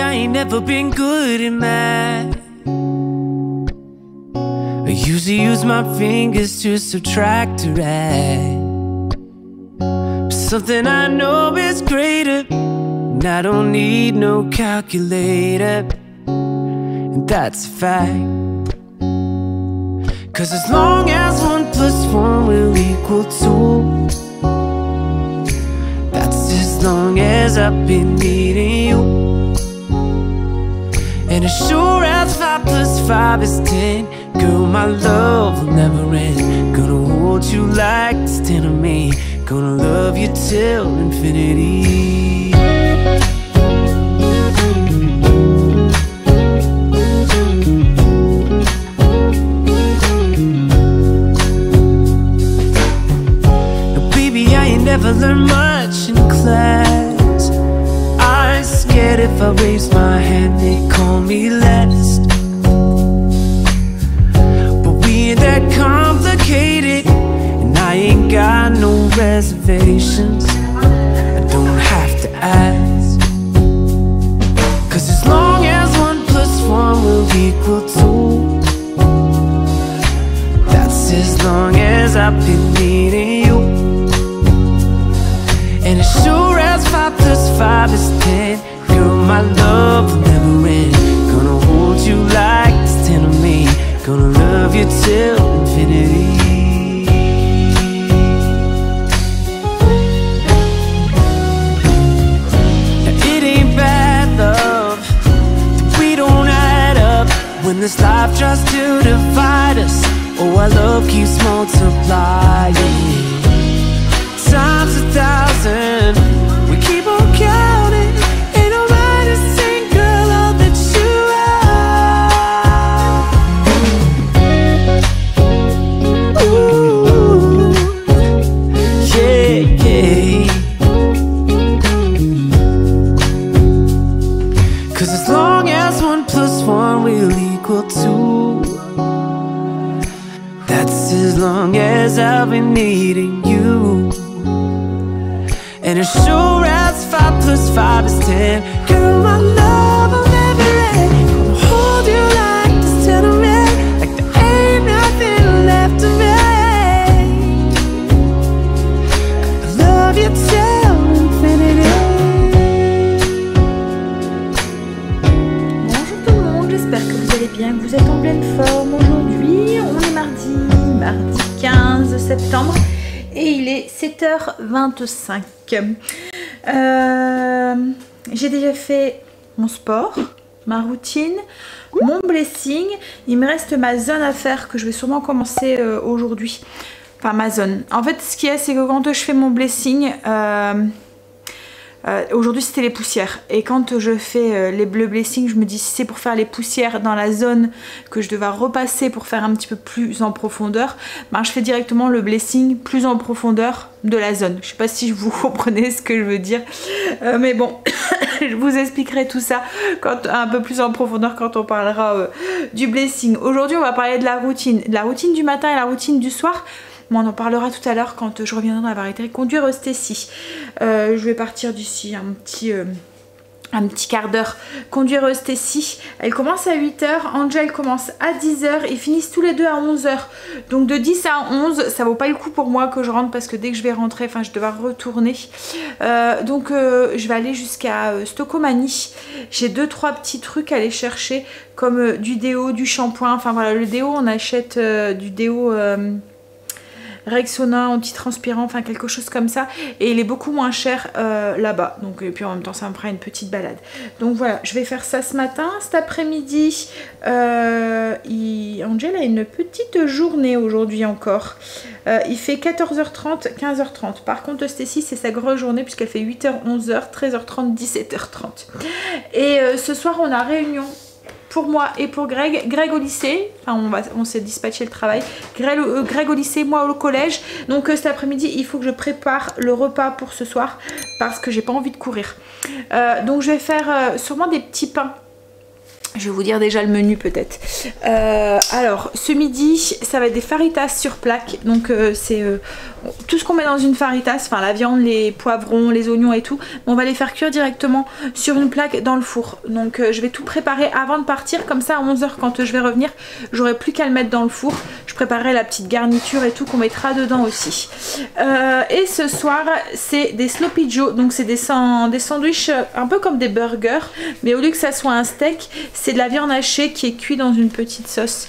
I ain't never been good at math. I usually use my fingers to subtract or add. But something I know is greater, and I don't need no calculator, and that's a fact. 'Cause as long as 1 + 1 will equal 2, that's as long as I've been needing you. And as sure as 5 + 5 is 10, girl, my love will never end. Gonna hold you like it's 10 of me, gonna love you till infinity. Never learned much in class. I'm scared if I raise my hand they call me last. But we ain't that complicated, and I ain't got no reservations. I don't have to ask. 'Cause as long as 1 + 1 will equal 2, that's as long as I've been needing you. And as sure as 5 + 5 is 10, girl, my love will never end. Gonna hold you like it's 10 of me, gonna love you till infinity. Now it ain't bad, love, that we don't add up when this life tries to divide us. Oh, our love keeps multiplying times 1,000. We keep on counting, ain't nobody sing, girl, all that you are. Ooh, yeah, yeah. 'Cause as long as 1 + 1 will equal 2, that's as long as I've been needing you. And as sure as 5 + 5 is 10, girl, my love will never end. Gonna hold you like this till the end, like there ain't nothing left of me. I love you till infinity. Bonjour tout le monde, j'espère que vous allez bien, que vous êtes en pleine forme. Aujourd'hui, on est mardi 15 septembre. Et il est 7h25. J'ai déjà fait mon sport, ma routine, mon blessing. Il me reste ma zone à faire que je vais sûrement commencer aujourd'hui. Enfin ma zone. En fait ce qu'il y a c'est que quand je fais mon blessing, aujourd'hui c'était les poussières. Et quand je fais le blessing, je me dis si c'est pour faire les poussières dans la zone que je devais repasser pour faire un petit peu plus en profondeur, ben je fais directement le blessing plus en profondeur de la zone. Je sais pas si vous comprenez ce que je veux dire, mais bon, je vous expliquerai tout ça quand, un peu plus en profondeur quand on parlera du blessing. Aujourd'hui on va parler de la routine du matin et la routine du soir. Bon, on en parlera tout à l'heure quand je reviendrai dans la variété conduire Stécie. Je vais partir d'ici un petit quart d'heure. Conduire Stécie. Elle commence à 8 h, Angel commence à 10 h. Ils finissent tous les deux à 11 h. Donc de 10 à 11, ça vaut pas le coup pour moi que je rentre parce que dès que je vais rentrer, enfin je devrais retourner. Donc je vais aller jusqu'à Stocomanie. J'ai 2-3 petits trucs à aller chercher comme du déo, du shampoing. Enfin voilà, le déo, on achète du déo... Rexona antitranspirant, enfin quelque chose comme ça, et il est beaucoup moins cher là-bas, donc et puis en même temps ça me fera une petite balade. Donc voilà, je vais faire ça ce matin. Cet après-midi Angel a une petite journée aujourd'hui encore. Il fait 14h30, 15h30. Par contre Stécie c'est sa grosse journée puisqu'elle fait 8h, 11h, 13h30, 17h30. Et ce soir on a réunion pour moi et pour Greg au lycée, enfin on s'est dispatché le travail, Greg au lycée, moi au collège, donc cet après-midi il faut que je prépare le repas pour ce soir parce que j'ai pas envie de courir, donc je vais faire sûrement des petits pains Je vais vous dire déjà le menu peut-être. Alors ce midi ça va être des faritas sur plaque. Donc c'est tout ce qu'on met dans une faritas, enfin la viande, les poivrons, les oignons et tout. On va les faire cuire directement sur une plaque dans le four. Donc je vais tout préparer avant de partir. Comme ça à 11 h quand je vais revenir, j'aurai plus qu'à le mettre dans le four. Je préparerai la petite garniture et tout qu'on mettra dedans aussi. Et ce soir c'est des sloppy joe. Donc c'est des sandwichs un peu comme des burgers. Mais au lieu que ça soit un steak, c'est de la viande hachée qui est cuite dans une petite sauce.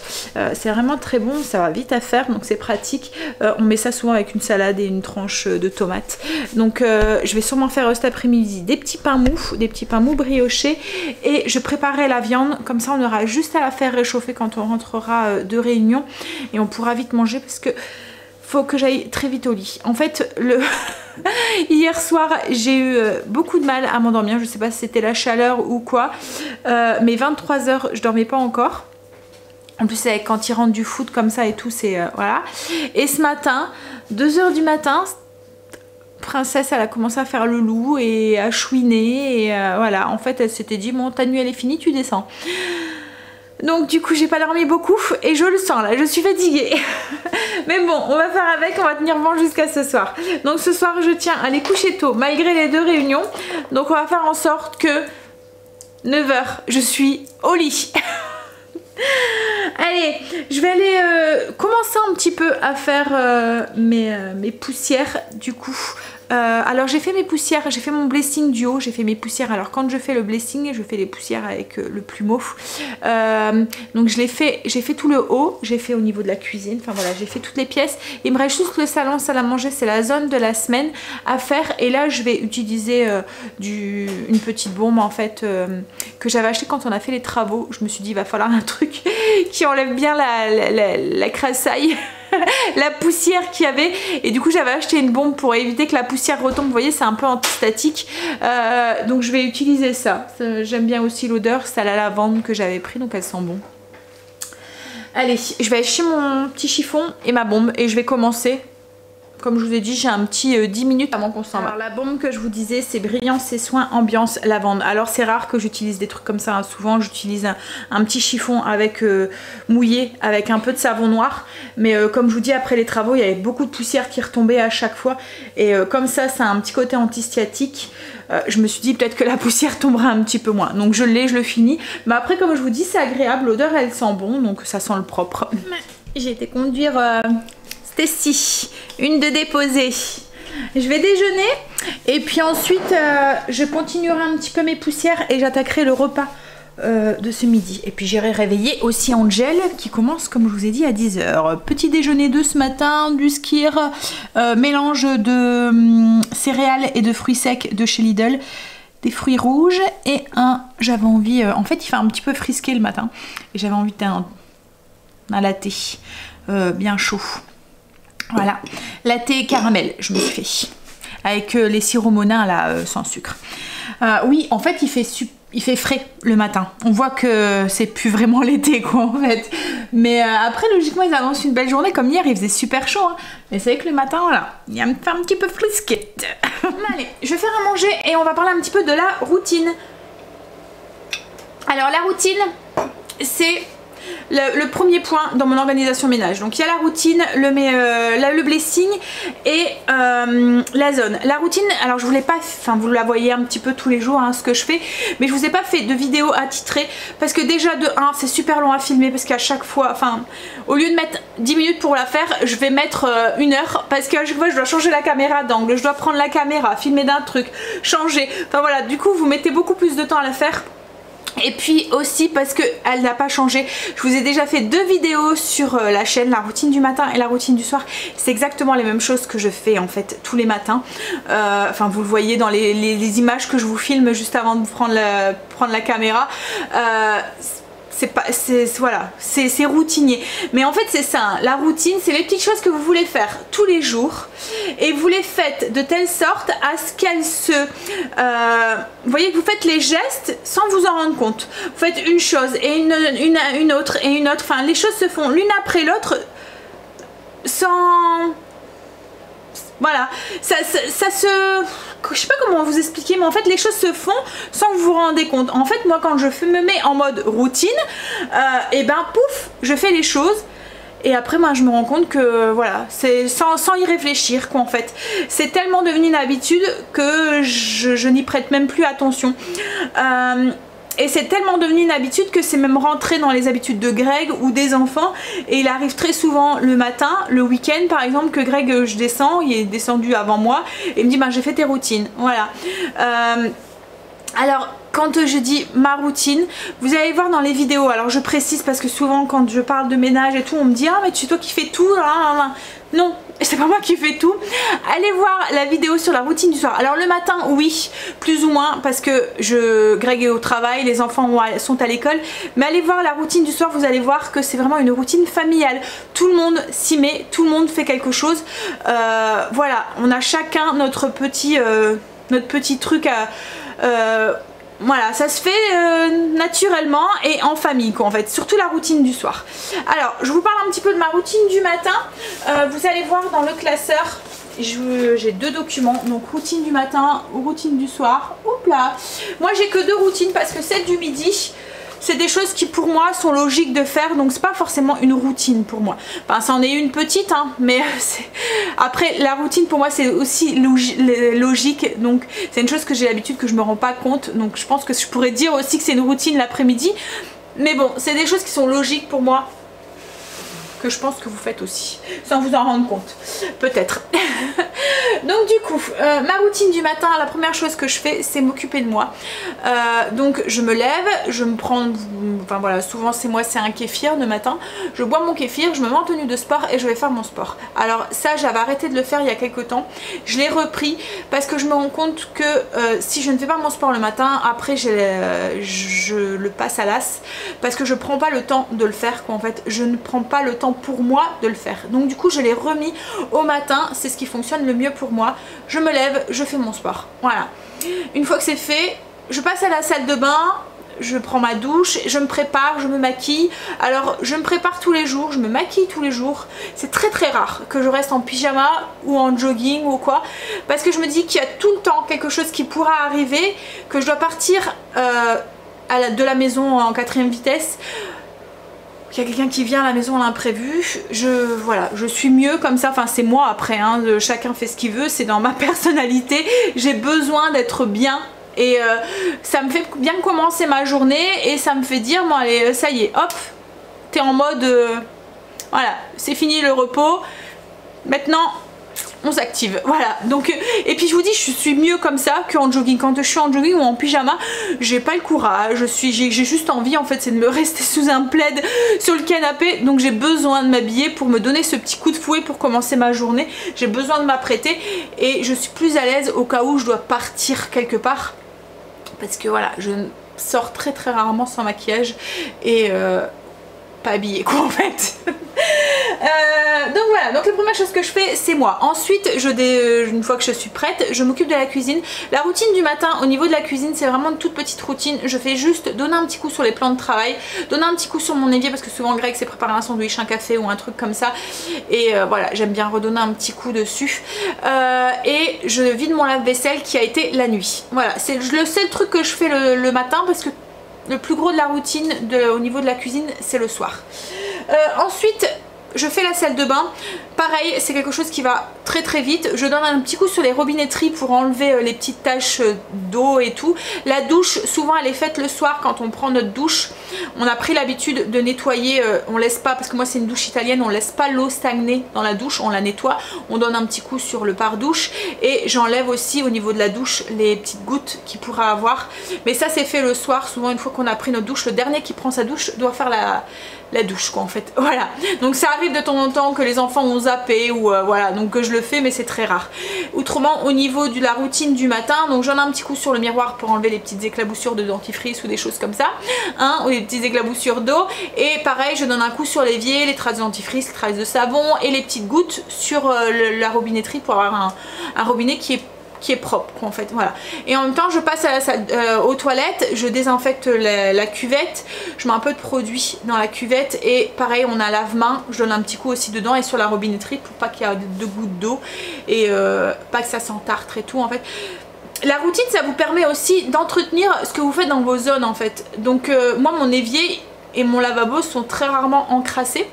C'est vraiment très bon, ça va vite à faire, donc c'est pratique. On met ça souvent avec une salade et une tranche de tomate. Donc je vais sûrement faire cet après-midi des petits pains mous briochés. Et je préparerai la viande, comme ça on aura juste à la faire réchauffer quand on rentrera de réunion. Et on pourra vite manger parce que faut que j'aille très vite au lit. En fait, hier soir, j'ai eu beaucoup de mal à m'endormir. Je sais pas si c'était la chaleur ou quoi. Mais 23 h, je dormais pas encore. En plus, quand ils rentrent du foot comme ça et tout, c'est... voilà. Et ce matin, 2 h du matin... Princesse, elle a commencé à faire le loup et à chouiner. Et voilà, en fait, elle s'était dit, bon, ta nuit, elle est finie, tu descends. Donc du coup j'ai pas dormi beaucoup et je le sens là, je suis fatiguée. Mais bon, on va faire avec, on va tenir bon jusqu'à ce soir. Donc ce soir je tiens à les coucher tôt malgré les 2 réunions. Donc on va faire en sorte que 9 h je suis au lit. Allez, je vais aller commencer un petit peu à faire mes poussières du coup. Alors j'ai fait mes poussières, j'ai fait mon blessing du haut, j'ai fait mes poussières. Alors quand je fais le blessing, je fais les poussières avec le plumeau. Donc j'ai fait tout le haut, j'ai fait au niveau de la cuisine, enfin voilà, j'ai fait toutes les pièces. Il me reste juste le salon, salle à manger, c'est la zone de la semaine à faire. Et là je vais utiliser une petite bombe en fait que j'avais acheté quand on a fait les travaux. Je me suis dit il va falloir un truc qui enlève bien la crassaille. La poussière qu'il y avait, et du coup j'avais acheté une bombe pour éviter que la poussière retombe. Vous voyez, c'est un peu antistatique, donc je vais utiliser ça. J'aime bien aussi l'odeur, c'est à la lavande que j'avais pris, donc elle sent bon. Allez, je vais acheter mon petit chiffon et ma bombe et je vais commencer. Comme je vous ai dit, j'ai un petit 10 minutes avant qu'on s'en va. Alors la bombe que je vous disais, c'est Brillance et Soins Ambiance Lavande. Alors c'est rare que j'utilise des trucs comme ça, hein. Souvent j'utilise un petit chiffon avec mouillé, avec un peu de savon noir. Mais comme je vous dis, après les travaux, il y avait beaucoup de poussière qui retombait à chaque fois. Et comme ça, ça a un petit côté anti-sciatique. Je me suis dit peut-être que la poussière tombera un petit peu moins. Donc je l'ai, je le finis. Mais après, comme je vous dis, c'est agréable. L'odeur, elle sent bon, donc ça sent le propre. J'ai été conduire... Stacy, une de déposée. Je vais déjeuner et puis ensuite je continuerai un petit peu mes poussières et j'attaquerai le repas de ce midi. Et puis j'irai réveiller aussi Angel qui commence comme je vous ai dit à 10 h. Petit déjeuner de ce matin, du skyr, mélange de céréales et de fruits secs de chez Lidl. Des fruits rouges et j'avais envie, en fait il fait un petit peu frisqué le matin et j'avais envie d'un latte bien chaud. Voilà, latte caramel, je me suis fait. Avec les sirops Monin là, sans sucre. Oui, en fait, il fait frais le matin. On voit que c'est plus vraiment l'été, quoi, en fait. Mais après, logiquement, ils annoncent une belle journée. Comme hier, il faisait super chaud. Hein. Mais c'est vrai que le matin, voilà, il y a un petit peu frisquette. Allez, je vais faire à manger et on va parler un petit peu de la routine. Alors, la routine, c'est... Le premier point dans mon organisation ménage. Donc il y a la routine, le blessing et la zone. La routine, alors je voulais pas, enfin vous la voyez un petit peu tous les jours hein, ce que je fais, mais je vous ai pas fait de vidéo attitrée parce que déjà de 1 c'est super long à filmer parce qu'à chaque fois, enfin au lieu de mettre 10 minutes pour la faire, je vais mettre 1 heure parce qu'à chaque fois je dois changer la caméra d'angle, je dois prendre la caméra, filmer d'un truc, changer, enfin voilà, du coup vous mettez beaucoup plus de temps à la faire. Et puis aussi parce qu'elle n'a pas changé. Je vous ai déjà fait 2 vidéos sur la chaîne, la routine du matin et la routine du soir. C'est exactement les mêmes choses que je fais en fait tous les matins. Enfin vous le voyez dans les images que je vous filme juste avant de prendre la caméra. C'est routinier, mais en fait c'est ça hein. La routine c'est les petites choses que vous voulez faire tous les jours et vous les faites de telle sorte à ce qu'elles vous voyez que vous faites les gestes sans vous en rendre compte. Vous faites une chose et une autre et une autre, enfin les choses se font l'une après l'autre sans... Voilà, ça se... je sais pas comment vous expliquer, mais en fait les choses se font sans que vous vous rendez compte. En fait moi quand je me mets en mode routine, et ben pouf, je fais les choses. Et après moi je me rends compte que voilà, c'est sans y réfléchir quoi en fait. C'est tellement devenu une habitude que je n'y prête même plus attention. Et c'est tellement devenu une habitude que c'est même rentré dans les habitudes de Greg ou des enfants. Et il arrive très souvent le matin, le week-end par exemple, que Greg, je descends, il est descendu avant moi, et il me dit bah j'ai fait tes routines, voilà. Alors quand je dis ma routine, vous allez voir dans les vidéos, alors je précise parce que souvent quand je parle de ménage et tout, on me dit ah mais c'est toi qui fais tout, non, c'est pas moi qui fais tout. Allez voir la vidéo sur la routine du soir. Alors le matin oui, plus ou moins, parce que Greg est au travail, les enfants sont à l'école, mais allez voir la routine du soir, vous allez voir que c'est vraiment une routine familiale. Tout le monde s'y met, tout le monde fait quelque chose. Voilà, on a chacun notre petit truc à... voilà, ça se fait naturellement et en famille quoi en fait, surtout la routine du soir. Alors je vous parle un petit peu de ma routine du matin. Vous allez voir dans le classeur, j'ai 2 documents, donc routine du matin, routine du soir. Oups là, moi j'ai que 2 routines parce que celle du midi, c'est des choses qui pour moi sont logiques de faire, donc c'est pas forcément une routine pour moi. Enfin ça en est une petite hein, mais après la routine pour moi c'est aussi logique, donc c'est une chose que j'ai l'habitude que je me rends pas compte, donc je pense que je pourrais dire aussi que c'est une routine l'après-midi, mais bon c'est des choses qui sont logiques pour moi, que je pense que vous faites aussi, sans vous en rendre compte, peut-être. Donc du coup, ma routine du matin, la première chose que je fais, c'est m'occuper de moi. Donc je me lève, je me prends, enfin voilà, souvent c'est un kéfir le matin. Je bois mon kéfir, je me mets en tenue de sport et je vais faire mon sport. Alors ça, j'avais arrêté de le faire il y a quelques temps. Je l'ai repris parce que je me rends compte que si je ne fais pas mon sport le matin, après je le passe à l'as parce que je prends pas le temps de le faire quoi en fait. Je ne prends pas le temps pour moi de le faire. Donc du coup, je l'ai remis au matin, c'est ce qui fonctionne le mieux pour moi. Je me lève, je fais mon sport. Voilà. Une fois que c'est fait, je passe à la salle de bain, je prends ma douche, je me prépare, je me maquille. Alors je me prépare tous les jours, je me maquille tous les jours. C'est très très rare que je reste en pyjama ou en jogging ou quoi, parce que je me dis qu'il y a tout le temps quelque chose qui pourra arriver, que je dois partir de la maison en 4e vitesse. Il y a quelqu'un qui vient à la maison à l'imprévu, voilà, je suis mieux comme ça, enfin c'est moi après, hein, chacun fait ce qu'il veut, c'est dans ma personnalité, j'ai besoin d'être bien et ça me fait bien commencer ma journée et ça me fait dire, bon allez, ça y est, hop, t'es en mode, voilà, c'est fini le repos, maintenant on s'active, voilà. Donc et puis je vous dis, je suis mieux comme ça qu'en jogging. Quand je suis en jogging ou en pyjama, j'ai pas le courage, j'ai juste envie en fait, c'est de me rester sous un plaid sur le canapé, donc j'ai besoin de m'habiller pour me donner ce petit coup de fouet pour commencer ma journée. J'ai besoin de m'apprêter et je suis plus à l'aise au cas où je dois partir quelque part, parce que voilà, je sors très très rarement sans maquillage et pas habillée quoi en fait. Donc voilà, donc la première chose que je fais c'est moi. Ensuite une fois que je suis prête, je m'occupe de la cuisine. La routine du matin au niveau de la cuisine, c'est vraiment une toute petite routine. Je fais juste donner un petit coup sur les plans de travail, donner un petit coup sur mon évier parce que souvent Greg s'est préparé un sandwich, un café ou un truc comme ça, et voilà, j'aime bien redonner un petit coup dessus. Et je vide mon lave-vaisselle qui a été la nuit. Voilà, c'est le seul truc que je fais le matin, parce que le plus gros de la routine au niveau de la cuisine c'est le soir. Ensuite je fais la salle de bain, pareil c'est quelque chose qui va très très vite. Je donne un petit coup sur les robinetteries pour enlever les petites taches d'eau et tout. La douche souvent elle est faite le soir quand on prend notre douche. On a pris l'habitude de nettoyer, on laisse pas, parce que moi c'est une douche italienne, on laisse pas l'eau stagner dans la douche, on la nettoie, on donne un petit coup sur le pare-douche et j'enlève aussi au niveau de la douche les petites gouttes qu'il pourra avoir. Mais ça c'est fait le soir, souvent une fois qu'on a pris notre douche, le dernier qui prend sa douche doit faire la douche quoi en fait, voilà. Donc ça arrive de temps en temps que les enfants ont zappé ou voilà, donc que je le fais, mais c'est très rare. Autrement au niveau de la routine du matin, donc j'en ai un petit coup sur le miroir pour enlever les petites éclaboussures de dentifrice ou des choses comme ça, hein, ou les petites éclaboussures d'eau, et pareil je donne un coup sur l'évier, les traces de dentifrice, les traces de savon et les petites gouttes sur la robinetterie pour avoir un robinet qui est propre en fait, voilà. Et en même temps je passe à la salle, aux toilettes, je désinfecte la cuvette, je mets un peu de produit dans la cuvette et pareil on a un lave-main, je donne un petit coup aussi dedans et sur la robinetterie pour pas qu'il y ait de gouttes d'eau et pas que ça s'entartre et tout en fait. la routine, ça vous permet aussi d'entretenir ce que vous faites dans vos zones en fait. Donc moi mon évier et mon lavabo sont très rarement encrassés.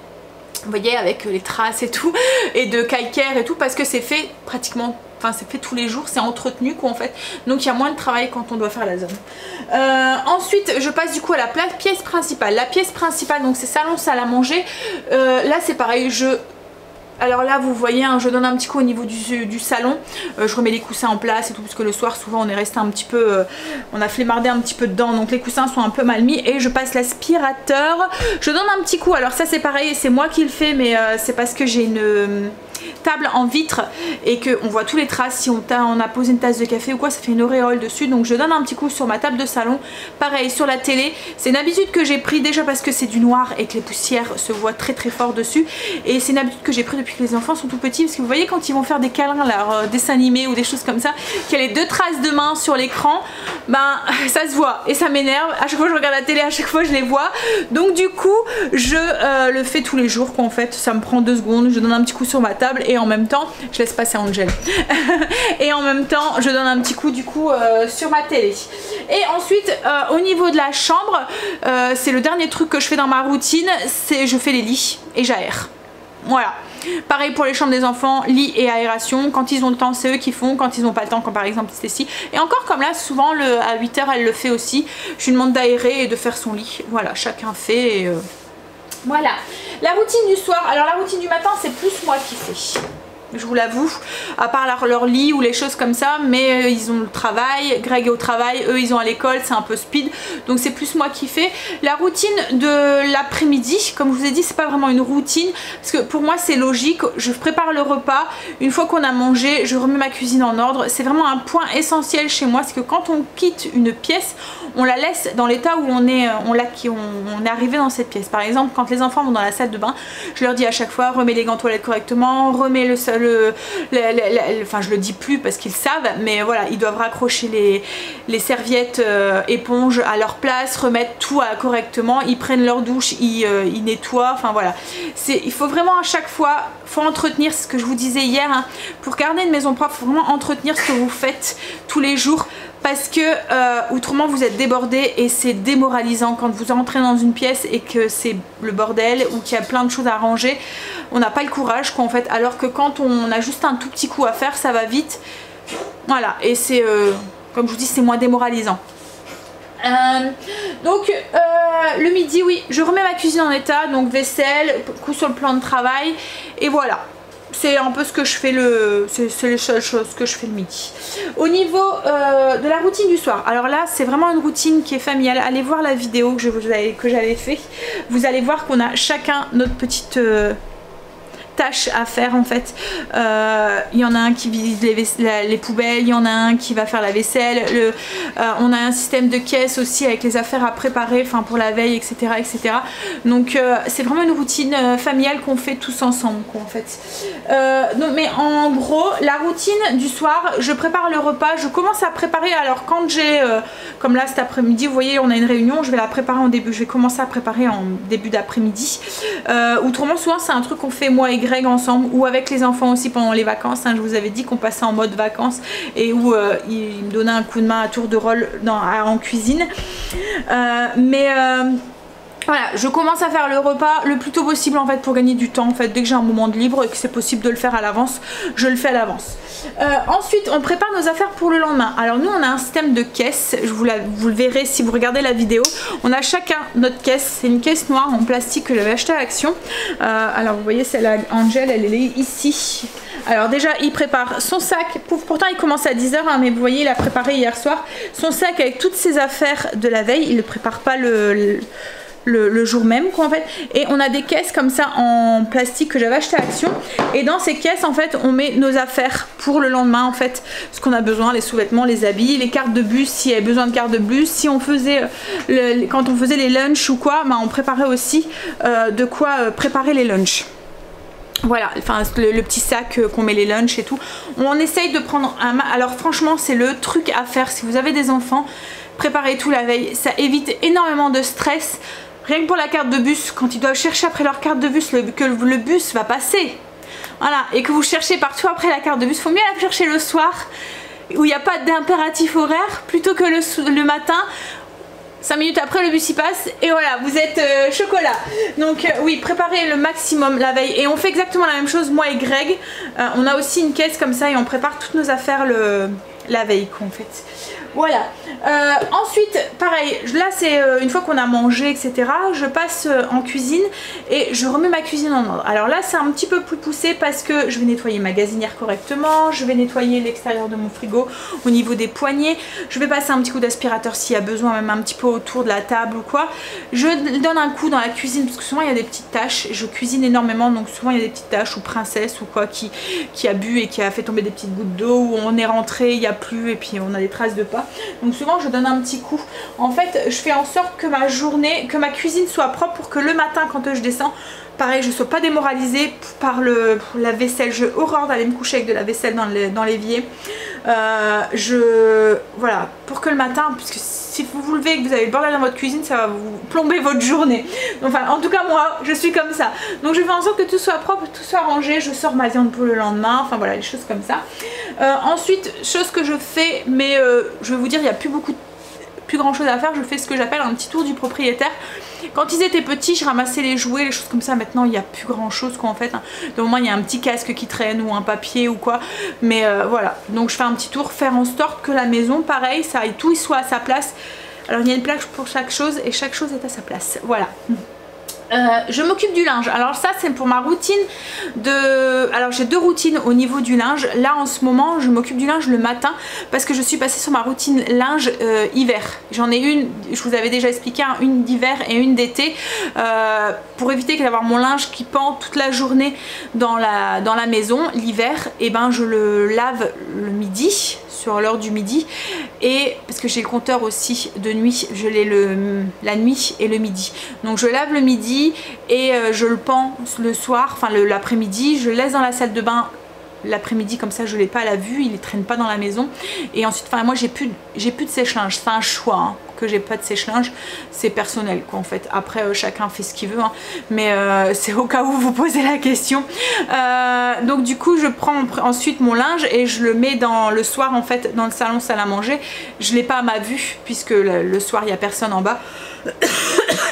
Vous voyez, avec les traces et tout, et de calcaire et tout, parce que c'est fait pratiquement, enfin c'est fait tous les jours, c'est entretenu quoi en fait. Donc il y a moins de travail quand on doit faire la zone. Ensuite je passe du coup à la pièce principale. La pièce principale, donc c'est salon, salle à manger. Là c'est pareil, alors là vous voyez, hein, je donne un petit coup au niveau du salon, je remets les coussins en place et tout, parce que le soir souvent on est resté un petit peu, on a flemmardé un petit peu dedans, donc les coussins sont un peu mal mis, et je passe l'aspirateur, je donne un petit coup. Alors ça c'est pareil, c'est moi qui le fais, mais c'est parce que j'ai une table en vitre et qu'on voit tous les traces. Si on a posé une tasse de café ou quoi, ça fait une auréole dessus, donc je donne un petit coup sur ma table de salon. Pareil sur la télé, c'est une habitude que j'ai pris déjà parce que c'est du noir et que les poussières se voient très très fort dessus, et c'est une habitude que j'ai pris depuis que les enfants sont tout petits, parce que vous voyez quand ils vont faire des câlins, leurs dessins animés ou des choses comme ça, qu'il y a les 2 traces de main sur l'écran, ben ça se voit et ça m'énerve. À chaque fois que je regarde la télé, à chaque fois je les vois, donc du coup je le fais tous les jours quoi en fait. Ça me prend 2 secondes, je donne un petit coup sur ma table et en même temps je laisse passer Angel et en même temps je donne un petit coup du coup sur ma télé. Et ensuite au niveau de la chambre, c'est le dernier truc que je fais dans ma routine, c'est je fais les lits et j'aère. Voilà, pareil pour les chambres des enfants, lit et aération. Quand ils ont le temps c'est eux qui font, quand ils n'ont pas le temps, comme par exemple Stécie, et encore comme là souvent à 8 h elle le fait aussi, je lui demande d'aérer et de faire son lit. Voilà, chacun fait et voilà. La routine du soir, alors la routine du matin c'est plus moi qui fais, je vous l'avoue, à part leur lit ou les choses comme ça, mais ils ont le travail, Greg est au travail, eux ils ont à l'école, c'est un peu speed, donc c'est plus moi qui fais. La routine de l'après-midi, comme je vous ai dit, c'est pas vraiment une routine, parce que pour moi c'est logique, je prépare le repas, une fois qu'on a mangé, je remets ma cuisine en ordre. C'est vraiment un point essentiel chez moi, c'est que quand on quitte une pièce, on la laisse dans l'état où on est arrivé dans cette pièce. Par exemple, quand les enfants vont dans la salle de bain, je leur dis à chaque fois, remets les gants toilettes correctement, remets enfin je le dis plus parce qu'ils savent, mais voilà, ils doivent raccrocher les serviettes éponges à leur place, remettre tout correctement, ils prennent leur douche, ils nettoient, enfin voilà. Il faut vraiment à chaque fois, faut entretenir ce que je vous disais hier, hein, pour garder une maison propre, il faut vraiment entretenir ce que vous faites tous les jours, parce que autrement vous êtes débordé et c'est démoralisant quand vous entrez dans une pièce et que c'est le bordel ou qu'il y a plein de choses à ranger. On n'a pas le courage quoi en fait, alors que quand on a juste un tout petit coup à faire, ça va vite. Voilà, et c'est comme je vous dis, c'est moins démoralisant. Donc le midi, oui, je remets ma cuisine en état, donc vaisselle, coup sur le plan de travail, et voilà. C'est un peu ce que je fais c'est les seules choses que je fais le midi. Au niveau de la routine du soir, alors là c'est vraiment une routine qui est familiale. Allez voir la vidéo que j'avais fait. Vous allez voir qu'on a chacun notre petite tâches à faire en fait. Il y en a un qui vide les poubelles, il y en a un qui va faire la vaisselle, on a un système de caisse aussi avec les affaires à préparer, enfin pour la veille, etc. etc. Donc c'est vraiment une routine familiale qu'on fait tous ensemble quoi, en fait. Donc, mais en gros la routine du soir, je prépare le repas, je commence à préparer. Alors quand j'ai comme là cet après-midi, vous voyez on a une réunion, je vais la préparer en début, je vais commencer à préparer en début d'après-midi. Autrement souvent c'est un truc qu'on fait moi et Greg ensemble, ou avec les enfants aussi pendant les vacances, hein. Je vous avais dit qu'on passait en mode vacances et où il me donnait un coup de main à tour de rôle en cuisine, voilà, je commence à faire le repas le plus tôt possible en fait pour gagner du temps en fait. Dès que j'ai un moment de libre et que c'est possible de le faire à l'avance, je le fais à l'avance. Ensuite on prépare nos affaires pour le lendemain. Alors nous on a un système de caisse, vous le verrez si vous regardez la vidéo. On a chacun notre caisse, c'est une caisse noire en plastique que j'avais acheté à Action. Alors vous voyez celle-là, Angel, elle est ici. Alors déjà il prépare son sac, pourtant il commence à 10 h hein, mais vous voyez il a préparé hier soir son sac avec toutes ses affaires de la veille. Il ne prépare pas le jour même quoi en fait, et on a des caisses comme ça en plastique que j'avais acheté à Action, et dans ces caisses en fait on met nos affaires pour le lendemain en fait, ce qu'on a besoin, les sous-vêtements, les habits, les cartes de bus s'il y avait besoin de cartes de bus, si on faisait quand on faisait les lunchs ou quoi, bah, on préparait aussi de quoi préparer les lunchs. Voilà, enfin le petit sac qu'on met les lunchs et tout. On essaye de prendre un... Alors franchement c'est le truc à faire si vous avez des enfants, préparez tout la veille, ça évite énormément de stress. Rien que pour la carte de bus, quand ils doivent chercher après leur carte de bus, que le bus va passer, voilà, et que vous cherchez partout après la carte de bus, faut mieux la chercher le soir où il n'y a pas d'impératif horaire, plutôt que le matin. 5 minutes après le bus y passe et voilà, vous êtes chocolat. Donc oui, préparez le maximum la veille. Et on fait exactement la même chose, moi et Greg. On a aussi une caisse comme ça et on prépare toutes nos affaires la veille en fait. Voilà. Ensuite, pareil, là c'est une fois qu'on a mangé, etc. Je passe en cuisine et je remets ma cuisine en ordre. Alors là c'est un petit peu plus poussé parce que je vais nettoyer ma gazinière correctement, je vais nettoyer l'extérieur de mon frigo au niveau des poignées, je vais passer un petit coup d'aspirateur s'il y a besoin, même un petit peu autour de la table ou quoi. Je donne un coup dans la cuisine parce que souvent il y a des petites taches, je cuisine énormément donc souvent il y a des petites taches ou princesse ou quoi qui a bu et qui a fait tomber des petites gouttes d'eau, où on est rentré, il n'y a plus et puis on a des traces de pas. Donc souvent je donne un petit coup. En fait je fais en sorte que ma journée, que ma cuisine soit propre pour que le matin quand je descends, pareil je ne sois pas démoralisée par la vaisselle. J'ai horreur d'aller me coucher avec de la vaisselle dans l'évier. Voilà, pour que le matin, puisque si vous vous levez et que vous avez le bordel dans votre cuisine, ça va vous plomber votre journée. Enfin en tout cas moi je suis comme ça. Donc je fais en sorte que tout soit propre, tout soit rangé. Je sors ma viande pour le lendemain, enfin voilà, les choses comme ça. Ensuite, chose que je fais, mais je vais vous dire il n'y a plus grand chose à faire, je fais ce que j'appelle un petit tour du propriétaire. Quand ils étaient petits, je ramassais les jouets, les choses comme ça. Maintenant, il n'y a plus grand chose quoi en fait. De moment, il y a un petit casque qui traîne ou un papier ou quoi. Mais voilà, donc je fais un petit tour, faire en sorte que la maison, pareil, ça aille tout, il soit à sa place. Alors il y a une place pour chaque chose et chaque chose est à sa place. Voilà. Je m'occupe du linge. Alors ça c'est pour ma routine alors j'ai deux routines au niveau du linge. Là en ce moment je m'occupe du linge le matin parce que je suis passée sur ma routine linge hiver. J'en ai une, je vous avais déjà expliqué, hein, une d'hiver et une d'été, pour éviter d'avoir mon linge qui pend toute la journée dans la maison. L'hiver, et ben je le lave le midi, sur l'heure du midi, et parce que j'ai le compteur aussi de nuit, je l'ai la nuit et le midi. Donc je lave le midi et je le pends le soir, enfin l'après-midi, je le laisse dans la salle de bain l'après-midi, comme ça je l'ai pas à la vue, il ne traîne pas dans la maison. Et ensuite, enfin moi j'ai plus de sèche-linge, c'est un choix hein, que j'ai pas de sèche-linge, c'est personnel quoi en fait. Après chacun fait ce qu'il veut hein. Mais c'est au cas où vous posez la question. Donc du coup je prends ensuite mon linge et je le mets le soir en fait dans le salon salle à manger. Je l'ai pas à ma vue puisque le soir il n'y a personne en bas.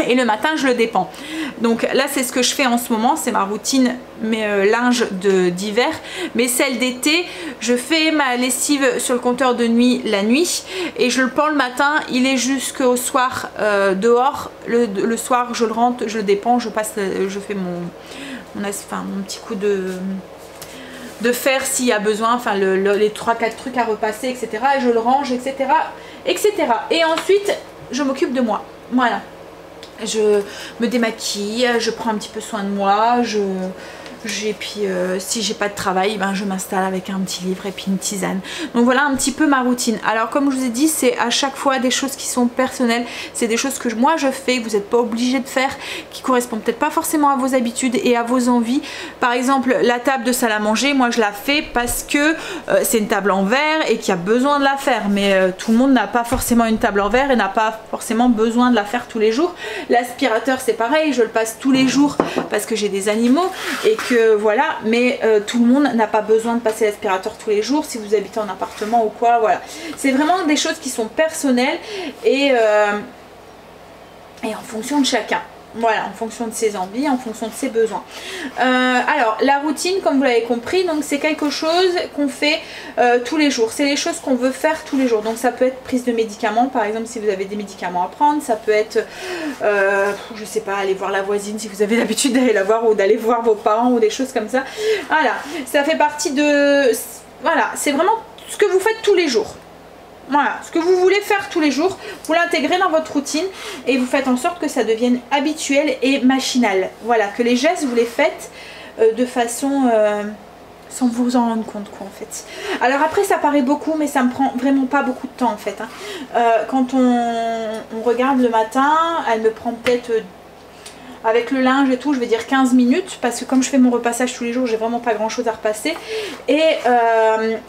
Et le matin je le dépends. Donc là c'est ce que je fais en ce moment, c'est ma routine, mes linges d'hiver. Mais celle d'été, je fais ma lessive sur le compteur de nuit la nuit et je le pends le matin, il est jusqu'au soir dehors. Le soir je le rentre, je le dépends, je fais mon petit coup de fer s'il y a besoin, enfin les 3-4 trucs à repasser, etc. Et je le range, etc. Et ensuite je m'occupe de moi. Voilà, je me démaquille, je prends un petit peu soin de moi, puis si j'ai pas de travail, ben je m'installe avec un petit livre et puis une tisane. Donc voilà un petit peu ma routine. Alors comme je vous ai dit, c'est à chaque fois des choses qui sont personnelles, c'est des choses que moi je fais, que vous n'êtes pas obligé de faire, qui correspondent peut-être pas forcément à vos habitudes et à vos envies. Par exemple la table de salle à manger, moi je la fais parce que c'est une table en verre et qu'il y a besoin de la faire, mais tout le monde n'a pas forcément une table en verre et n'a pas forcément besoin de la faire tous les jours. L'aspirateur c'est pareil, je le passe tous les jours parce que j'ai des animaux et que voilà, mais tout le monde n'a pas besoin de passer l'aspirateur tous les jours si vous habitez en appartement ou quoi. Voilà, c'est vraiment des choses qui sont personnelles et en fonction de chacun. Voilà, en fonction de ses envies, en fonction de ses besoins. Alors, la routine, comme vous l'avez compris, donc c'est quelque chose qu'on fait tous les jours. C'est les choses qu'on veut faire tous les jours. Donc ça peut être prise de médicaments, par exemple, si vous avez des médicaments à prendre. Ça peut être, je sais pas, aller voir la voisine si vous avez l'habitude d'aller la voir, ou d'aller voir vos parents ou des choses comme ça. Voilà, ça fait partie de... Voilà, c'est vraiment ce que vous faites tous les jours. Voilà, ce que vous voulez faire tous les jours, vous l'intégrez dans votre routine et vous faites en sorte que ça devienne habituel et machinal. Voilà, que les gestes vous les faites de façon sans vous en rendre compte quoi en fait. Alors après ça paraît beaucoup mais ça me prend vraiment pas beaucoup de temps en fait. Quand on regarde le matin, elle me prend peut-être... avec le linge et tout, je vais dire 15 minutes parce que comme je fais mon repassage tous les jours, j'ai vraiment pas grand chose à repasser. Et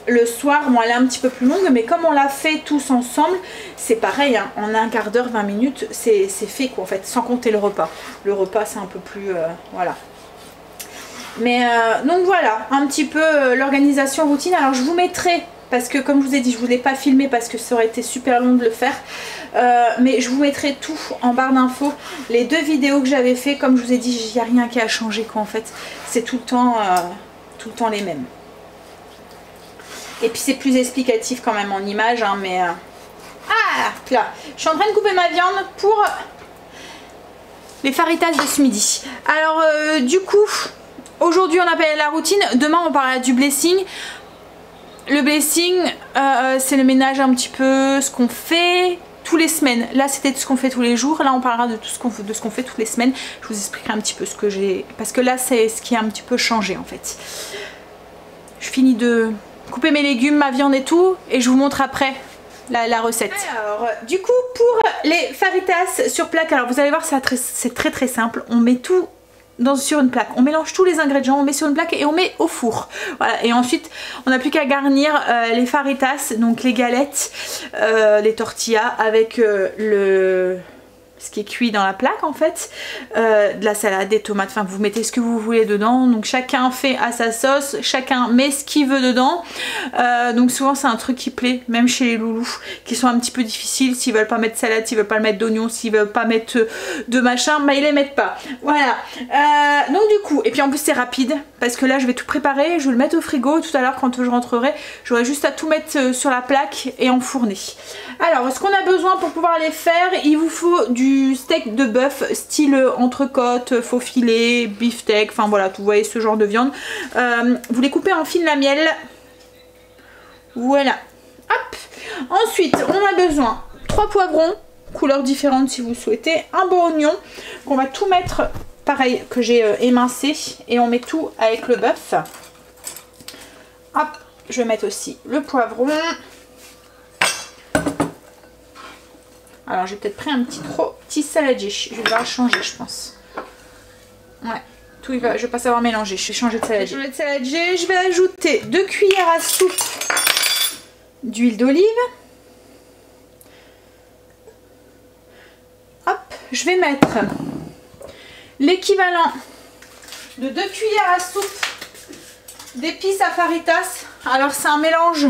le soir, bon, elle est un petit peu plus longue, mais comme on l'a fait tous ensemble, c'est pareil, hein, en un quart d'heure, 20 minutes, c'est fait quoi en fait, sans compter le repas. Le repas c'est un peu plus... voilà. Mais donc voilà, un petit peu l'organisation routine. Alors je vous mettrai parce que comme je vous ai dit, je voulais pas filmer parce que ça aurait été super long de le faire. Mais je vous mettrai tout en barre d'infos. Les 2 vidéos que j'avais fait, comme je vous ai dit, il n'y a rien qui a changé quoi en fait. C'est tout le temps les mêmes. Et puis c'est plus explicatif quand même en image, hein, mais... Ah là, je suis en train de couper ma viande pour les faritas de ce midi. Alors du coup, aujourd'hui on appelle la routine, demain on parlera du blessing. Le blessing, c'est le ménage un petit peu, ce qu'on fait tous les semaines. Là c'était ce qu'on fait tous les jours, là on parlera de tout ce qu'on fait toutes les semaines. Je vous expliquerai un petit peu ce que j'ai, parce que là c'est ce qui a un petit peu changé en fait. Je finis de couper mes légumes, ma viande et tout, et je vous montre après la recette. Alors du coup pour les faritas sur plaque, alors vous allez voir c'est très simple. On met tout sur une plaque, on mélange tous les ingrédients, on met sur une plaque et on met au four. Voilà, et ensuite on n'a plus qu'à garnir les faritas, donc les galettes, les tortillas avec ce qui est cuit dans la plaque en fait, de la salade, des tomates, enfin vous mettez ce que vous voulez dedans, donc chacun fait à sa sauce, chacun met ce qu'il veut dedans, donc souvent c'est un truc qui plaît, même chez les loulous, qui sont un petit peu difficiles, s'ils veulent pas mettre salade, s'ils veulent pas mettre d'oignons, s'ils veulent pas mettre de machin, bah ils les mettent pas, voilà. Donc du coup, et puis en plus c'est rapide, parce que là je vais tout préparer, je vais le mettre au frigo, tout à l'heure quand je rentrerai, j'aurai juste à tout mettre sur la plaque et enfourner. Alors ce qu'on a besoin pour pouvoir les faire, il vous faut du steak de bœuf style entrecôte, faux filet, beefsteak, enfin voilà, vous voyez ce genre de viande. Vous les coupez en fines lamelles. Voilà. Hop. Ensuite, on a besoin 3 poivrons, couleurs différentes si vous souhaitez, un bon oignon, qu'on va tout mettre, pareil, que j'ai émincé, et on met tout avec le bœuf. Hop, je vais mettre aussi le poivron. Alors j'ai peut-être pris un petit saladier, je vais devoir changer je pense. Ouais, tout je vais pas savoir mélanger, je vais changer de saladier. Je vais ajouter 2 cuillères à soupe d'huile d'olive. Hop, je vais mettre l'équivalent de 2 cuillères à soupe d'épices à faritas. Alors c'est un mélange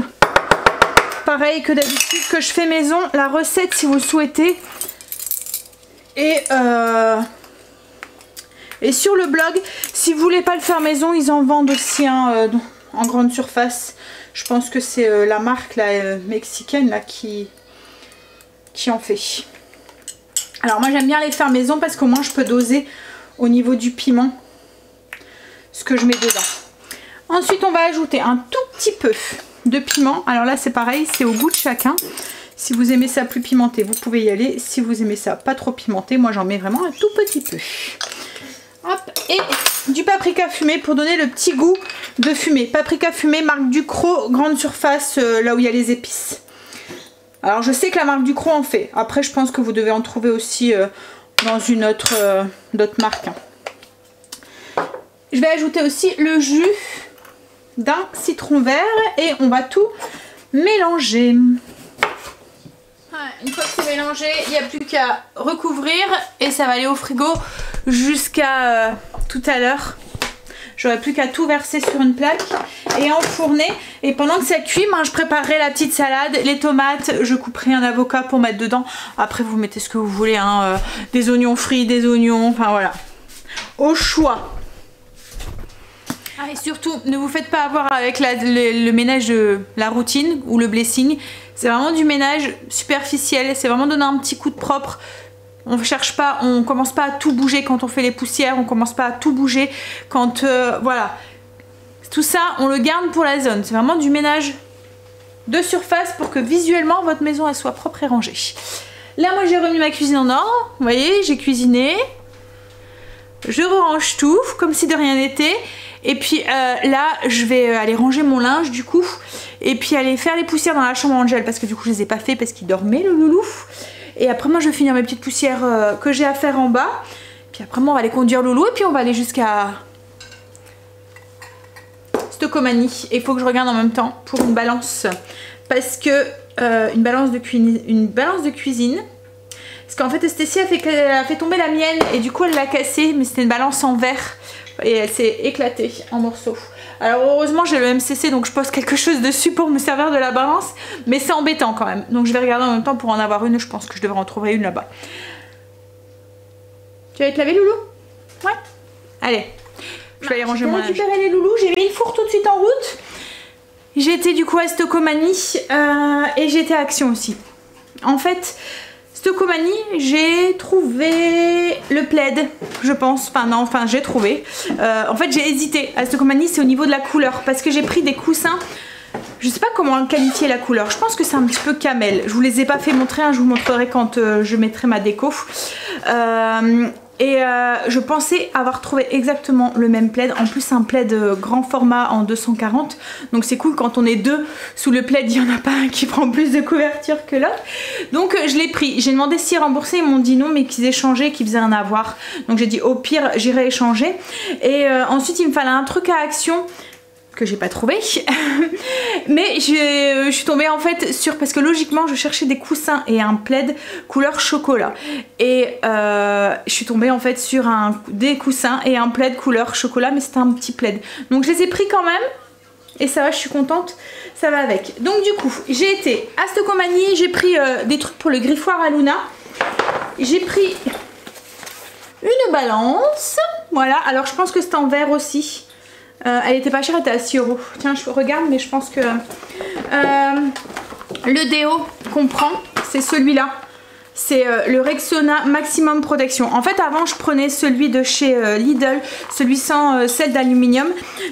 pareil que d'habitude que je fais maison, la recette si vous le souhaitez. Et sur le blog, si vous voulez pas le faire maison, ils en vendent aussi en grande surface. Je pense que c'est la marque là, mexicaine là, qui en fait. Alors moi j'aime bien les faire maison parce qu'au moins je peux doser au niveau du piment ce que je mets dedans. Ensuite on va ajouter un tout petit peu de piment. Alors là c'est pareil, c'est au goût de chacun. Si vous aimez ça plus pimenté, vous pouvez y aller. Si vous aimez ça pas trop pimenté, moi j'en mets vraiment un tout petit peu. Hop, et du paprika fumé pour donner le petit goût de fumée. Paprika fumé, marque Ducros, grande surface, là où il y a les épices. Alors je sais que la marque Ducros en fait. Après je pense que vous devez en trouver aussi dans une autre marque. Je vais ajouter aussi le jus d'un citron vert et on va tout mélanger. Une fois que c'est mélangé, il n'y a plus qu'à recouvrir et ça va aller au frigo jusqu'à tout à l'heure. J'aurai plus qu'à tout verser sur une plaque et enfourner. Et pendant que ça cuit, je préparerai la petite salade, les tomates, je couperai un avocat pour mettre dedans. Après vous mettez ce que vous voulez, hein, des oignons frits, des oignons, enfin voilà. Au choix. Ah, et surtout, ne vous faites pas avoir avec le ménage de la routine ou le blessing. C'est vraiment du ménage superficiel, c'est vraiment donner un petit coup de propre. On cherche pas, on commence pas à tout bouger quand on fait les poussières, on commence pas à tout bouger quand voilà. Tout ça, on le garde pour la zone. C'est vraiment du ménage de surface pour que visuellement votre maison elle soit propre et rangée. Là, moi j'ai remis ma cuisine en ordre. Vous voyez, j'ai cuisiné. Je range tout comme si de rien n'était. Et puis là, je vais aller ranger mon linge du coup. Et puis aller faire les poussières dans la chambre Angel parce que du coup je les ai pas fait parce qu'il dormait le loulou. Et après moi je vais finir mes petites poussières que j'ai à faire en bas. Puis après moi on va aller conduire loulou et puis on va aller jusqu'à Stocomanie. Et il faut que je regarde en même temps pour une balance. Parce que une balance de cuisine. Parce qu'en fait Stécie a fait tomber la mienne et du coup elle l'a cassée. Mais c'était une balance en verre. Et elle s'est éclatée en morceaux. Alors heureusement j'ai le MCC donc je pose quelque chose dessus pour me servir de la balance, mais c'est embêtant quand même. Donc je vais regarder en même temps pour en avoir une, je pense que je devrais en trouver une là-bas. Tu vas te laver, Loulou? Ouais. Allez, je vais aller ranger mon linge. J'ai récupéré les loulous, j'ai mis le four tout de suite en route. J'étais du coup à Stocomanie et j'étais à Action aussi. En fait, Stocomanie, j'ai trouvé le plaid, je pense. Enfin non, enfin j'ai trouvé. En fait j'ai hésité. À Stocomanie c'est au niveau de la couleur parce que j'ai pris des coussins. Je sais pas comment qualifier la couleur. Je pense que c'est un petit peu camel. Je vous les ai pas fait montrer, hein, je vous montrerai quand je mettrai ma déco. Je pensais avoir trouvé exactement le même plaid. En plus c'est un plaid grand format en 240. Donc c'est cool quand on est deux sous le plaid, il n'y en a pas un qui prend plus de couverture que l'autre. Donc je l'ai pris. J'ai demandé s'ils remboursaient, ils m'ont dit non mais qu'ils échangeaient, qu'ils faisaient un avoir. Donc j'ai dit au pire j'irai échanger. Et ensuite il me fallait un truc à Action que j'ai pas trouvé mais je suis tombée en fait sur, parce que logiquement je cherchais des coussins et un plaid couleur chocolat et je suis tombée en fait sur des coussins et un plaid couleur chocolat, mais c'était un petit plaid donc je les ai pris quand même et ça va, je suis contente, ça va avec. Donc du coup j'ai été à Stocomanie, j'ai pris des trucs pour le griffoir à Luna, j'ai pris une balance, voilà, alors je pense que c'est en verre aussi. Elle était pas chère, elle était à 6 €. Tiens, je regarde, mais je pense que le déo qu'on prend, c'est celui-là. C'est le Rexona Maximum Protection. En fait, avant, je prenais celui de chez Lidl, celui sans sel d'aluminium.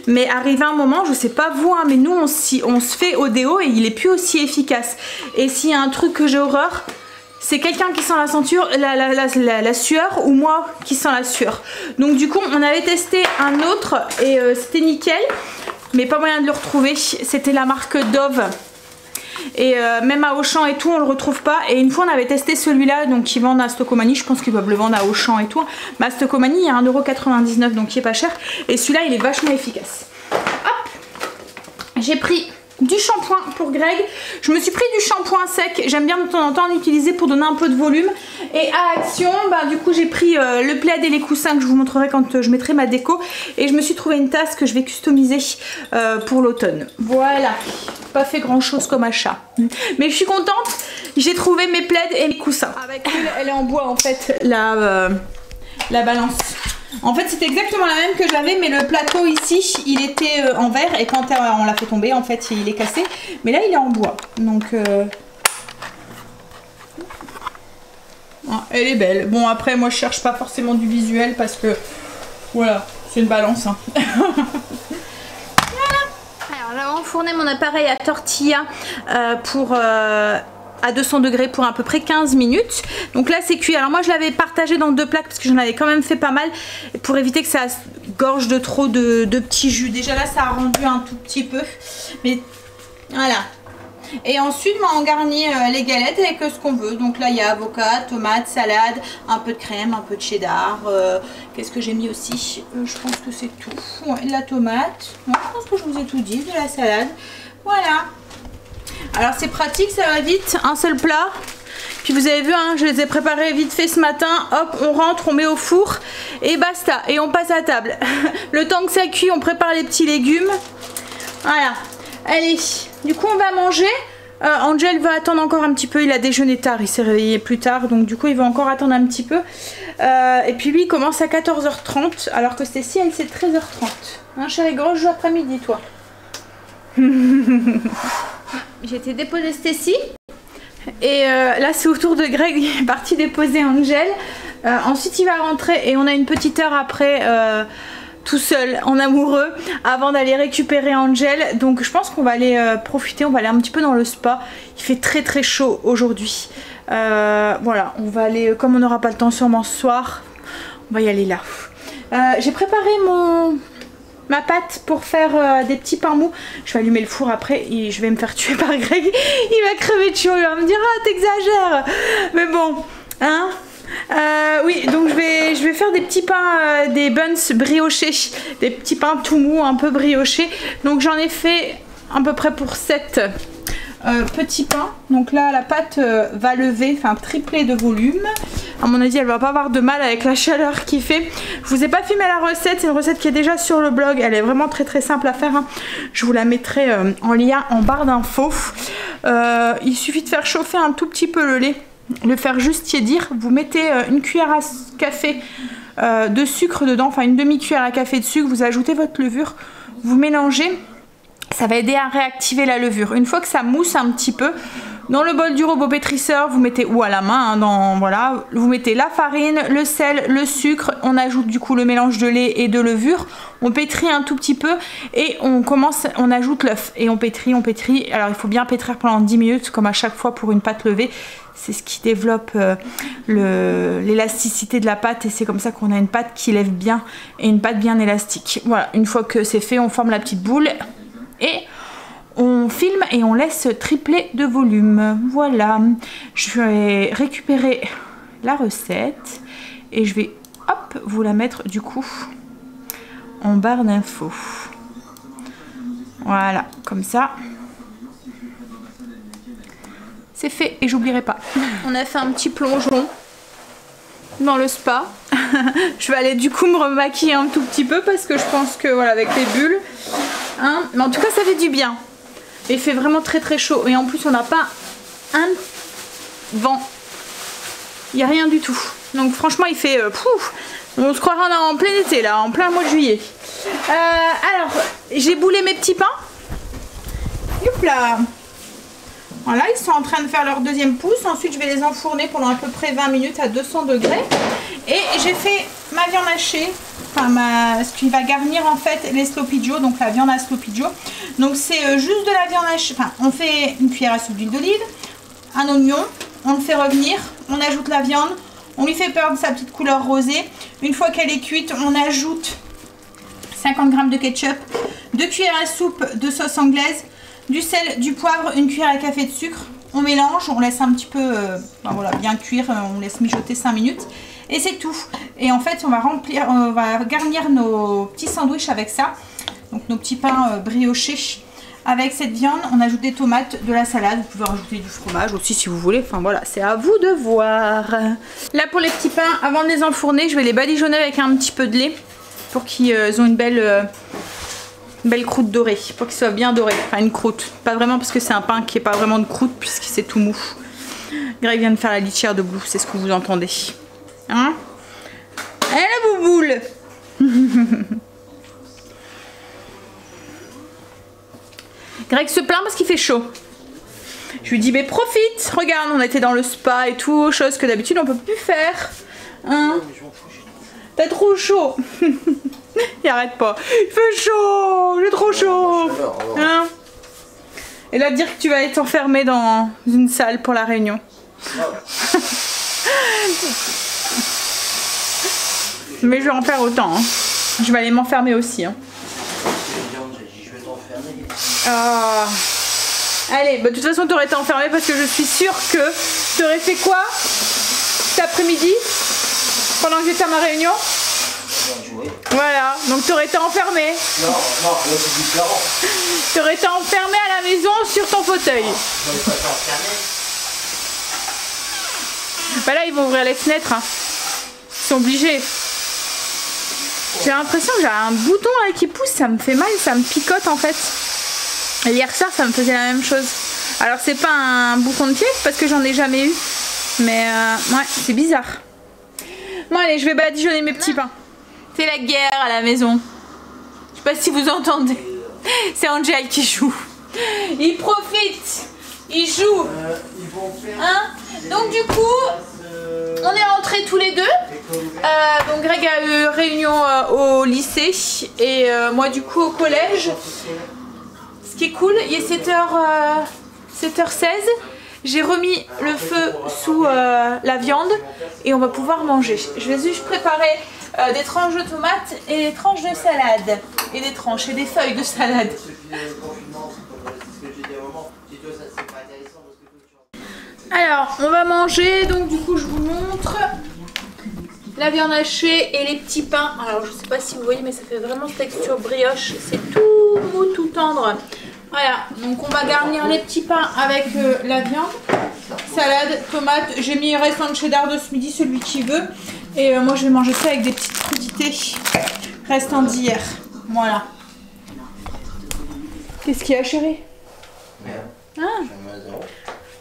Mais arrivé un moment, je sais pas vous, hein, mais nous, on se fait au déo et il est plus aussi efficace. Et s'il y a un truc que j'ai horreur, c'est quelqu'un qui sent la ceinture, la sueur, ou moi qui sens la sueur. Donc du coup on avait testé un autre et c'était nickel, mais pas moyen de le retrouver. C'était la marque Dove. Et même à Auchan et tout on le retrouve pas. Et une fois on avait testé celui-là, donc qui vendent à Stocomanie. Je pense qu'ils doivent le vendre à Auchan et tout. Mais à Stocomanie il y a 1,99 €, donc il est pas cher. Et celui-là il est vachement efficace. Hop, j'ai pris du shampoing pour Greg. Je me suis pris du shampoing sec. J'aime bien de temps en temps l'utiliser pour donner un peu de volume. Et à Action, bah, du coup j'ai pris le plaid et les coussins que je vous montrerai quand je mettrai ma déco. Et je me suis trouvé une tasse que je vais customiser pour l'automne. Voilà. Pas fait grand chose comme achat. Mais je suis contente. J'ai trouvé mes plaids et mes coussins. Avec elle est en bois en fait, la balance. En fait c'était exactement la même que j'avais, mais le plateau ici il était en verre et quand on l'a fait tomber en fait il est cassé, mais là il est en bois donc elle est belle. Bon après moi je cherche pas forcément du visuel parce que voilà c'est une balance hein. Voilà. Alors là on fournait mon appareil à tortilla pour à 200 degrés pour à peu près 15 minutes. Donc là c'est cuit. Alors moi je l'avais partagé dans 2 plaques parce que j'en avais quand même fait pas mal pour éviter que ça gorge de trop de petits jus. Déjà là ça a rendu un tout petit peu. Mais voilà. Et ensuite on garnit les galettes avec ce qu'on veut. Donc là il y a avocat, tomate, salade, un peu de crème, un peu de cheddar. Qu'est-ce que j'ai mis aussi je pense que c'est tout. Ouais, la tomate. Ouais, je pense que je vous ai tout dit. De la salade. Voilà. Alors c'est pratique, ça va vite, un seul plat. Puis vous avez vu, hein, je les ai préparés vite fait ce matin. Hop, on rentre, on met au four et basta. Et on passe à table. Le temps que ça cuit, on prépare les petits légumes. Voilà. Allez, du coup on va manger. Angel va attendre encore un petit peu, il a déjeuné tard, il s'est réveillé plus tard. Donc du coup il va encore attendre un petit peu. Et puis lui il commence à 14h30 alors que Stécie elle c'est 13h30. Hein chérie, gros jour après-midi toi. J'ai été déposer Stécie et là c'est au tour de Greg, il est parti déposer Angel. Ensuite il va rentrer et on a une petite heure après tout seul en amoureux avant d'aller récupérer Angel. Donc je pense qu'on va aller profiter, on va aller un petit peu dans le spa. Il fait très très chaud aujourd'hui. Voilà, on va aller, comme on n'aura pas le temps sûrement ce soir, on va y aller là. J'ai préparé ma pâte pour faire des petits pains mous. Je vais allumer le four après et je vais me faire tuer par Greg. Il va crever de chaud, il va me dire ah t'exagères. Mais bon, hein. Oui, donc je vais faire des petits pains, des buns briochés, des petits pains tout mous, un peu briochés. Donc j'en ai fait à peu près pour 7 petits pains. Donc là la pâte va lever, enfin tripler de volume. À mon avis elle va pas avoir de mal avec la chaleur qu'il fait. Je vous ai pas filmé la recette, c'est une recette qui est déjà sur le blog. Elle est vraiment très simple à faire, hein. Je vous la mettrai en lien en barre d'infos. Il suffit de faire chauffer un tout petit peu le lait, le faire juste tiédir. Vous mettez une cuillère à café de sucre dedans, enfin une demi-cuillère à café de sucre. Vous ajoutez votre levure, vous mélangez. Ça va aider à réactiver la levure. Une fois que ça mousse un petit peu, dans le bol du robot pétrisseur, vous mettez, ou à la main, hein, voilà, vous mettez la farine, le sel, le sucre, on ajoute du coup le mélange de lait et de levure, on pétrit un tout petit peu et on ajoute l'œuf et on pétrit. Alors il faut bien pétrir pendant 10 minutes comme à chaque fois pour une pâte levée. C'est ce qui développe l'élasticité de la pâte et c'est comme ça qu'on a une pâte qui lève bien et une pâte bien élastique. Voilà, une fois que c'est fait, on forme la petite boule et on filme et on laisse tripler de volume. Voilà, je vais récupérer la recette et je vais hop vous la mettre du coup en barre d'infos. Voilà, comme ça c'est fait et j'oublierai pas. On a fait un petit plongeon dans le spa. Je vais aller du coup me remaquiller un tout petit peu parce que je pense que voilà, avec les bulles, hein, mais en tout cas ça fait du bien. Il fait vraiment très chaud et en plus on n'a pas un vent, il n'y a rien du tout, donc franchement il fait on se croirait en plein été là, en plein mois de juillet. Alors j'ai boulé mes petits pains, hop là. Voilà, ils sont en train de faire leur deuxième pouce. Ensuite je vais les enfourner pendant à peu près 20 minutes à 200 degrés. Et j'ai fait ma viande hachée, enfin ce qui va garnir en fait les sloppy joe, donc la viande à sloppy joe. Donc c'est juste de la viande hachée, enfin on fait une cuillère à soupe d'huile d'olive, un oignon, on le fait revenir, on ajoute la viande, on lui fait perdre sa petite couleur rosée. Une fois qu'elle est cuite, on ajoute 50 g de ketchup, 2 cuillères à soupe de sauce anglaise, du sel, du poivre, une cuillère à café de sucre. On mélange, on laisse un petit peu voilà, bien cuire, on laisse mijoter 5 minutes. Et c'est tout. Et en fait, on va garnir nos petits sandwichs avec ça. Donc nos petits pains briochés avec cette viande. On ajoute des tomates, de la salade. Vous pouvez rajouter du fromage aussi si vous voulez. Enfin voilà, c'est à vous de voir. Là pour les petits pains, avant de les enfourner, je vais les badigeonner avec un petit peu de lait pour qu'ils aient une belle croûte dorée, pour qu'il soit bien doré. Enfin une croûte, pas vraiment parce que c'est un pain qui n'est pas vraiment de croûte puisque c'est tout mou. Greg vient de faire la litière de Blue, c'est ce que vous entendez. Hein? Eh la bouboule. Greg se plaint parce qu'il fait chaud. Je lui dis mais profite, regarde on était dans le spa et tout, chose que d'habitude on peut plus faire. Hein? T'as trop chaud. Il arrête pas. Il fait chaud, j'ai trop chaud. Hein? Et là dire que tu vas être enfermé dans une salle pour la réunion. Mais je vais en faire autant. Hein. Je vais aller m'enfermer aussi. Hein. Ah. Allez, bah, de toute façon tu aurais été enfermé parce que je suis sûre que tu aurais fait quoi cet après-midi pendant que j'étais à ma réunion. Voilà, donc tu aurais été enfermé. Non, là c'est différent. Tu aurais été enfermé à la maison sur ton fauteuil. Bah là ils vont ouvrir les fenêtres. Hein. Ils sont obligés. J'ai l'impression que j'ai un bouton là qui pousse, ça me fait mal, ça me picote en fait. Et hier soir ça me faisait la même chose. Alors c'est pas un bouton de pied parce que j'en ai jamais eu. Mais ouais, c'est bizarre. Bon allez, je vais badigeonner mes petits pains. C'est la guerre à la maison. Je sais pas si vous entendez. C'est Angel qui joue. Il profite. Il joue. Hein? Donc du coup, on est rentrés tous les deux. Donc Greg a eu réunion au lycée et moi du coup au collège. Ce qui est cool, il est 7h16. J'ai remis le feu sous la viande et on va pouvoir manger. Je vais juste préparer des tranches de tomates et des tranches de salade. Et des tranches et des feuilles de salade. Alors, on va manger, donc du coup je vous montre la viande hachée et les petits pains. Alors je sais pas si vous voyez mais ça fait vraiment texture brioche, c'est tout mou, tout tendre. Voilà, donc on va garnir les petits pains avec la viande, salade, tomate. J'ai mis restant de cheddar de ce midi, celui qui veut. Et moi je vais manger ça avec des petites crudités restant d'hier. Voilà. Qu'est-ce qu'il y a, chérie? Ah.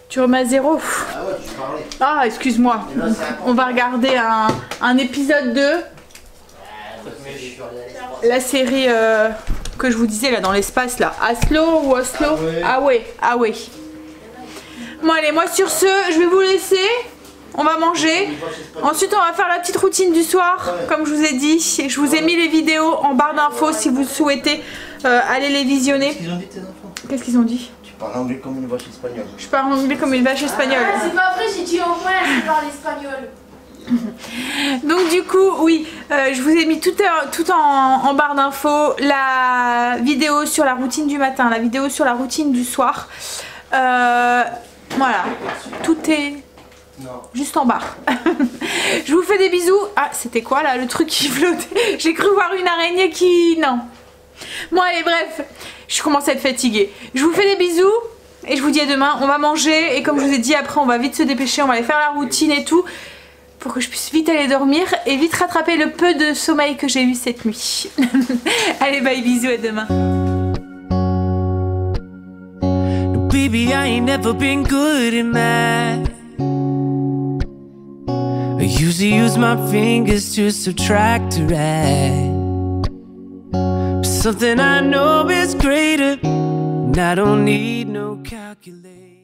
Tu remets à 0. Ah ouais, tu parlais. Ah, excuse-moi. On va regarder un épisode de la série que je vous disais là dans l'espace là. Aslo ou Oslo? Ah ouais, ah ouais. Bon allez, moi sur ce, je vais vous laisser. On va manger. Ensuite, on va faire la petite routine du soir, comme je vous ai dit. Je vous ai mis les vidéos en barre d'infos si vous souhaitez aller les visionner. Qu'est-ce qu'ils ont dit tes enfants? Qu'est-ce qu'ils ont dit? Tu parles anglais comme une vache espagnole. Je parle anglais comme une vache espagnole. Ah, c'est pas vrai, j'ai dit au moins je parle espagnol. Donc du coup, oui, je vous ai mis tout en barre d'infos, la vidéo sur la routine du matin, la vidéo sur la routine du soir. Voilà, tout est juste en barre. Je vous fais des bisous. Ah, c'était quoi là, le truc qui flottait? J'ai cru voir une araignée qui... Non. Bon allez, bref, je commence à être fatiguée. Je vous fais des bisous et je vous dis à demain. On va manger et comme je vous ai dit, après on va vite se dépêcher, on va aller faire la routine et tout, pour que je puisse vite aller dormir et vite rattraper le peu de sommeil que j'ai eu cette nuit. Allez, bye, bisous, à demain. No, baby, I ain't never been good at math. I usually use my fingers to subtract or add. But something I know is greater, and I don't need no calculator.